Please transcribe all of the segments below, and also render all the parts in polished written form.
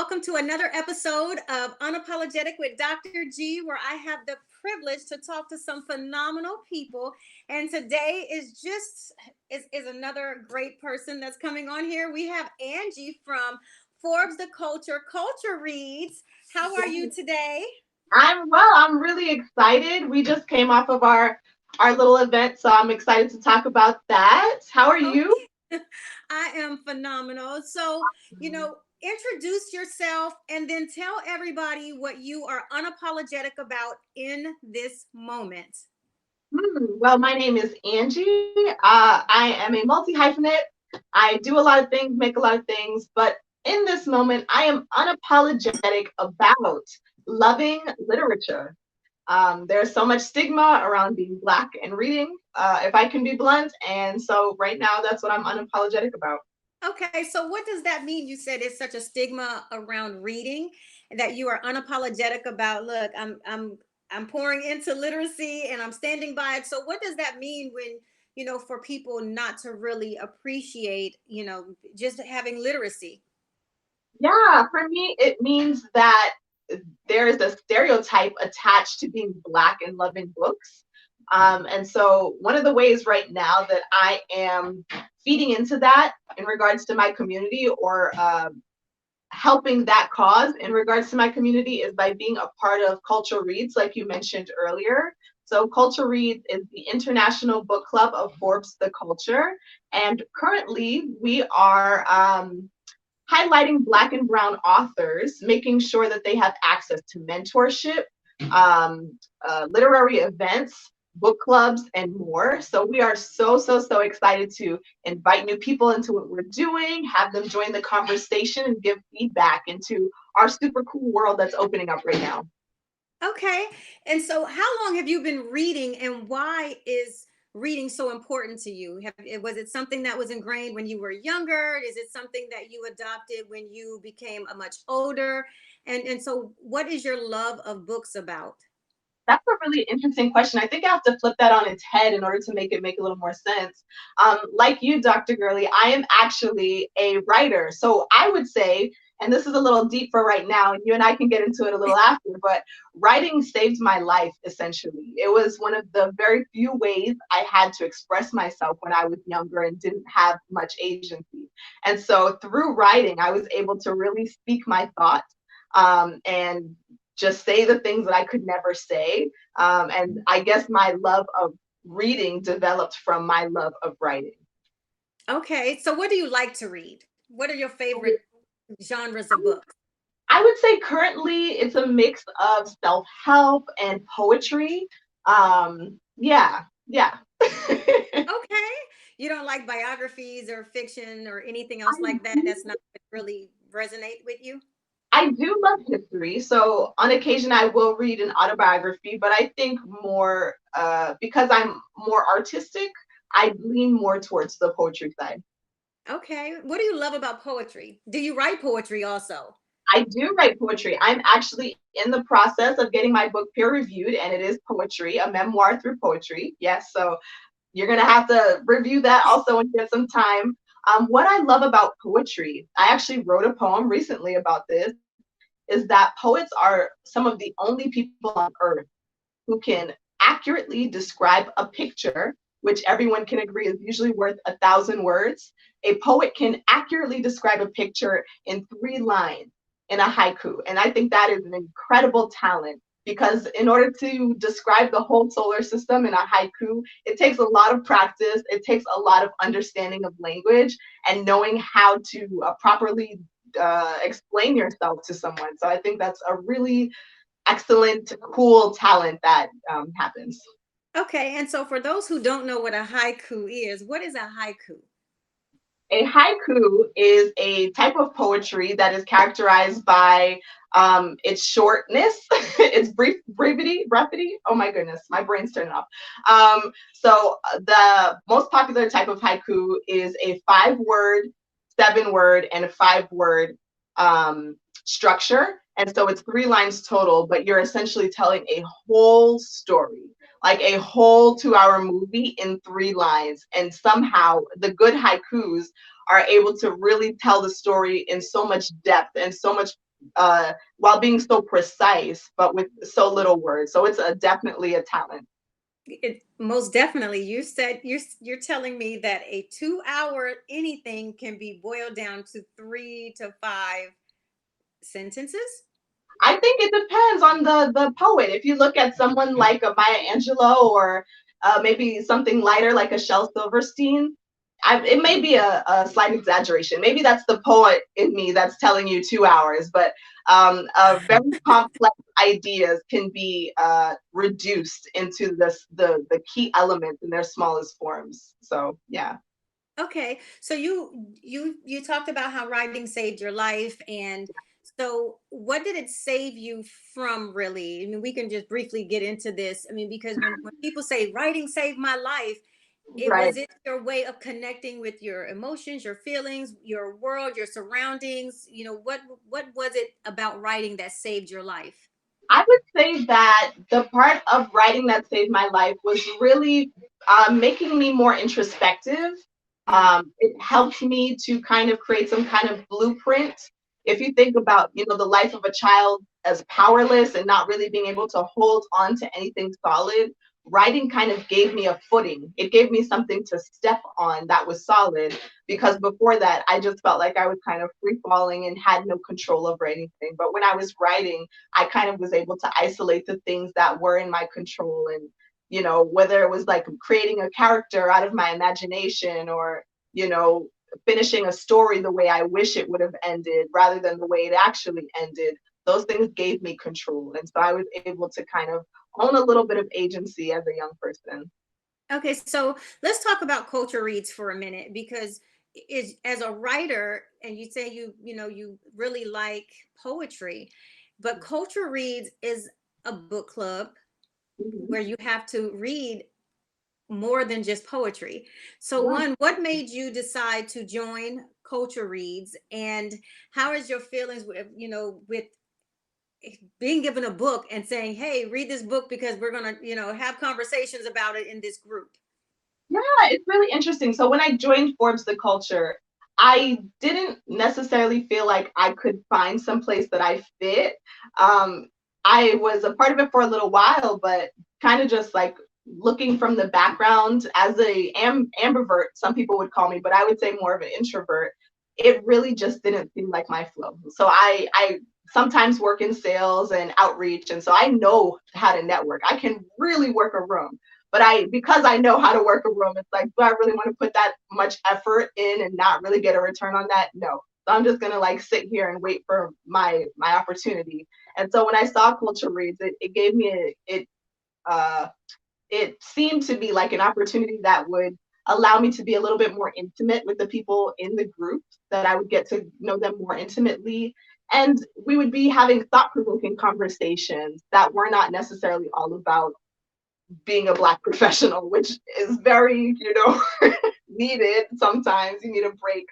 welcome to another episode of Unapologetic with DrG, where I have the privilege to talk to some phenomenal people. And today is another great person that's coming on here. We have Angie from Forbes the Culture Reads. How are you today? I'm well. I'm really excited. We just came off of our little event, so I'm excited to talk about that. How are you? Okay. I am phenomenal. Introduce yourself and then tell everybody what you are unapologetic about in this moment. Well, my name is Angie. I am a multi-hyphenate. I do a lot of things, make a lot of things, but in this moment, I am unapologetic about loving literature. There's so much stigma around being Black and reading, if I can be blunt. And so right now, that's what I'm unapologetic about. Okay, so what does that mean? You said it's such a stigma around reading that you are unapologetic about. Look, I'm pouring into literacy and I'm standing by it. So what does that mean when, for people not to really appreciate, just having literacy? Yeah, for me, it means that there is a stereotype attached to being Black and loving books. And so, one of the ways right now that I am feeding into that in regards to my community or helping that cause in regards to my community is by being a part of Culture Reads, like you mentioned earlier. So, Culture Reads is the international book club of Forbes the Culture. And currently, we are highlighting Black and Brown authors, making sure that they have access to mentorship, literary events, book clubs, and more. So we are so excited to invite new people into what we're doing, have them join the conversation and give feedback into our super cool world that's opening up right now. Okay. And so how long have you been reading and why is reading so important to you? Was it something that was ingrained when you were younger? Is it something that you adopted when you became a much older? And so what is your love of books about? That's a really interesting question. I think I have to flip that on its head in order to make it make a little more sense. Like you, Dr. Gurley, I am actually a writer. So I would say, and this is a little deep for right now, and you and I can get into it a little after, but writing saved my life, essentially. It was one of the very few ways I had to express myself when I was younger and didn't have much agency. And so through writing, I was able to really speak my thoughts and just say the things that I could never say. And I guess my love of reading developed from my love of writing. Okay. So what do you like to read? What are your favorite genres of books? I would say currently it's a mix of self-help and poetry. Yeah. Okay. You don't like biographies or fiction or anything else like that? That's not really resonate with you? I do love history, so on occasion I will read an autobiography, but I think more because I'm more artistic, I lean more towards the poetry side. Okay. What do you love about poetry? Do you write poetry also? I do write poetry. I'm actually in the process of getting my book peer reviewed, and it is poetry, a memoir through poetry. Yes, so you're going to have to review that also and get some time. What I love about poetry, I actually wrote a poem recently about this, is that poets are some of the only people on earth who can accurately describe a picture, which everyone can agree is usually worth 1,000 words. A poet can accurately describe a picture in 3 lines in a haiku. And I think that is an incredible talent because in order to describe the whole solar system in a haiku, it takes a lot of practice. It takes a lot of understanding of language and knowing how to properly explain yourself to someone. So I think that's a really excellent, cool talent that happens. Okay. And so for those who don't know what a haiku is, what is a haiku? A haiku is a type of poetry that is characterized by its shortness, its brevity. Oh my goodness, my brain's turning off. So the most popular type of haiku is a 5-word, 7-word, and a 5-word structure. And so it's 3 lines total, but you're essentially telling a whole story, like a whole 2-hour movie in 3 lines. And somehow the good haikus are able to really tell the story in so much depth and so much while being so precise, but with so little words. So it's definitely a talent. It most definitely. You said you're telling me that a 2 hour anything can be boiled down to 3 to 5 sentences. I think it depends on the poet. If you look at someone like a Maya Angelou, or maybe something lighter like a Shel Silverstein, it may be a slight exaggeration. Maybe that's the poet in me that's telling you 2 hours, but very complex ideas can be reduced into the key elements in their smallest forms. So yeah. Okay, so you talked about how writing saved your life, and so what did it save you from, really? I mean, we can just briefly get into this. I mean, because when people say writing saved my life, it Right. was it your way of connecting with your emotions, your feelings, your world, your surroundings? What was it about writing that saved your life? I would say that the part of writing that saved my life was really making me more introspective. Mm. It helped me to kind of create some kind of blueprint. If you think about, the life of a child as powerless and not really being able to hold on to anything solid, writing kind of gave me a footing. It gave me something to step on that was solid, because before that, I just felt like I was kind of free falling and had no control over anything. But when I was writing, I kind of was able to isolate the things that were in my control. And, whether it was like creating a character out of my imagination, or, you know, finishing a story the way I wish it would have ended rather than the way it actually ended, those things gave me control. And so I was able to kind of own a little bit of agency as a young person. Okay, so let's talk about culture reads for a minute, because is as a writer, and you say you really like poetry, but culture reads is a book club Mhm. where you have to read more than just poetry. So Yeah. one, what made you decide to join culture reads, and how is your feelings with being given a book and saying, "Hey, read this book because we're going to, have conversations about it in this group." Yeah, it's really interesting. So when I joined Forbes the Culture, I didn't necessarily feel like I could find some place that I fit. Um, I was a part of it for a little while, but kind of just like looking from the background as a ambivert, some people would call me, but I would say more of an introvert. It really just didn't seem like my flow. So I sometimes work in sales and outreach, and so I know how to network. I can really work a room, but because I know how to work a room, it's like, do I really want to put that much effort in and not really get a return on that? No. So I'm just gonna like sit here and wait for my opportunity. And so when I saw Culture Reads, it gave me uh it seemed to be like an opportunity that would allow me to be a little bit more intimate with the people in the group, that I would get to know them more intimately. And we would be having thought provoking conversations that were not necessarily all about being a Black professional, which is very, needed. Sometimes you need a break.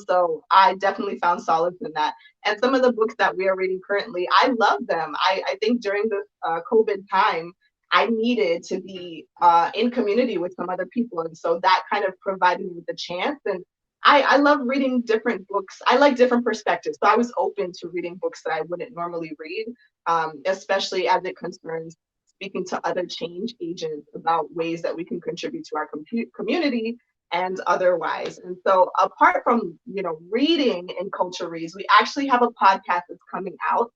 So I definitely found solace in that. And some of the books that we are reading currently, I love them. I think during the COVID time, I needed to be in community with some other people. And so that kind of provided me with a chance. And I love reading different books. I like different perspectives. So I was open to reading books that I wouldn't normally read, especially as it concerns speaking to other change agents about ways that we can contribute to our community and otherwise. And so apart from, reading in Culture Reads, we actually have a podcast that's coming out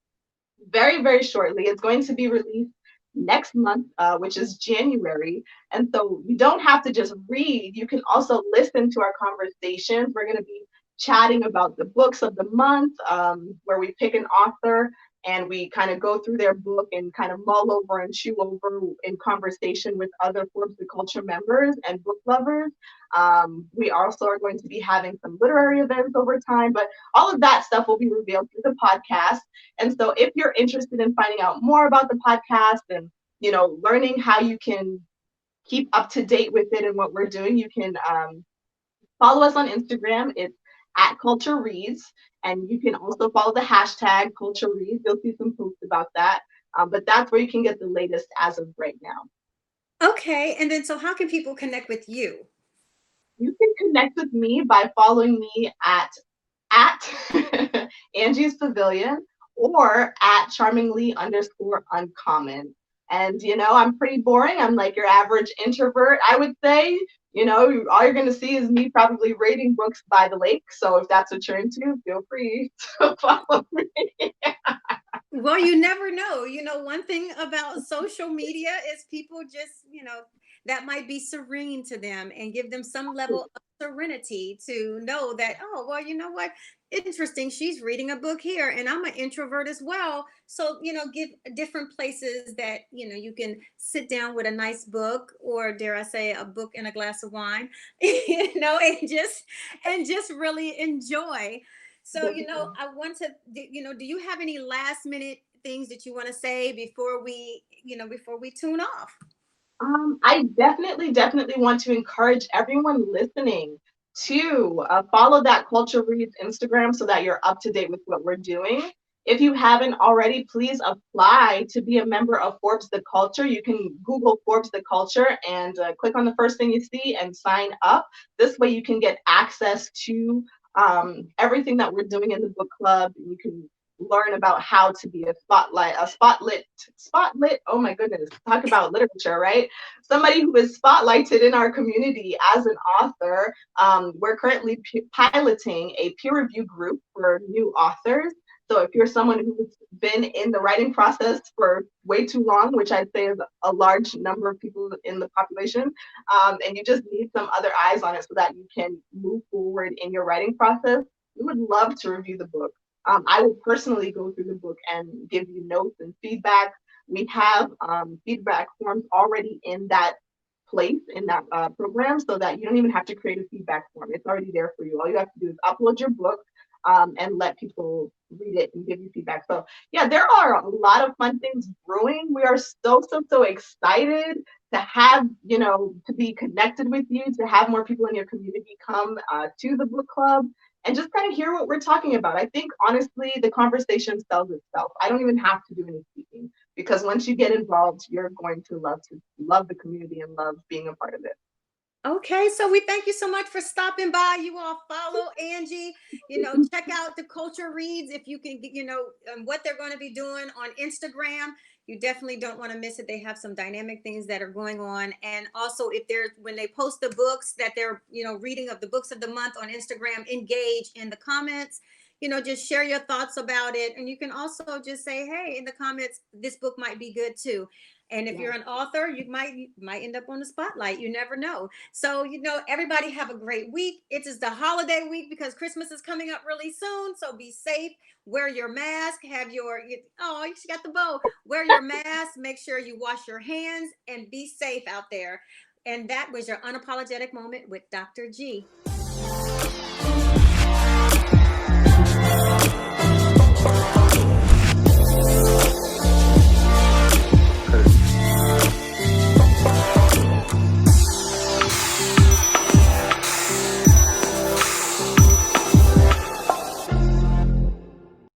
very, very shortly. It's going to be released next month, which is January. And so you don't have to just read, you can also listen to our conversations. We're going to be chatting about the books of the month, where we pick an author and we kind of go through their book and kind of mull over and chew over in conversation with other Forbes the Culture members and book lovers. We also are going to be having some literary events over time, but all of that stuff will be revealed through the podcast. And so if you're interested in finding out more about the podcast and, learning how you can keep up to date with it and what we're doing, you can follow us on Instagram. It's at Culture Reads. And you can also follow the hashtag Culture Reads. You'll see some posts about that. But that's where you can get the latest as of right now. Okay, and then so how can people connect with you? You can connect with me by following me at Angie's Pavilion, or at charmingly_uncommon. And, I'm pretty boring. I'm like your average introvert, I would say. All you're going to see is me probably reading books by the lake. So if that's what you're into, feel free to follow me. Well, you never know. One thing about social media is people just, that might be serene to them and give them some level of serenity to know that, oh, well, you know what? Interesting. She's reading a book here, and I'm an introvert as well. So, give different places that, you can sit down with a nice book, or dare I say, a book and a glass of wine, and just really enjoy. So, I want to, do you have any last minute things that you want to say before we tune off? I definitely want to encourage everyone listening to follow that Culture Reads Instagram so that you're up to date with what we're doing. If you haven't already, please apply to be a member of Forbes the Culture. You can Google Forbes the Culture and click on the first thing you see and sign up. This way you can get access to everything that we're doing in the book club. You can learn about how to be spotlit. Oh my goodness, talk about literature, right? Somebody who is spotlighted in our community as an author. We're currently piloting a peer review group for new authors. So if you're someone who's been in the writing process for way too long, which I'd say is a large number of people in the population, and you just need some other eyes on it so that you can move forward in your writing process, we would love to review the book. I will personally go through the book and give you notes and feedback. We have feedback forms already in that place in that program so that you don't even have to create a feedback form. It's already there for you. All you have to do is upload your book and let people read it and give you feedback. So yeah, there are a lot of fun things brewing. We are so excited to have, to be connected with you, to have more people in your community come to the book club and just kind of hear what we're talking about. I think honestly, the conversation sells itself. I don't even have to do any speaking because once you get involved, you're going to love the community and love being a part of it. Okay, so we thank you so much for stopping by. You all follow Angie. Check out the Culture Reads if you can, what they're going to be doing on Instagram. You definitely don't want to miss it. They have some dynamic things that are going on, and also if they're when they post the books that they're, reading of the books of the month on Instagram, engage in the comments. Just share your thoughts about it, and you can also just say, hey, in the comments, this book might be good too. And if you're an author, you might end up on the spotlight. You never know. So, everybody have a great week. It is the holiday week because Christmas is coming up really soon. So be safe. Wear your mask. Oh, you got the bow. Wear your mask. Make sure you wash your hands and be safe out there. And that was your unapologetic moment with Dr. G.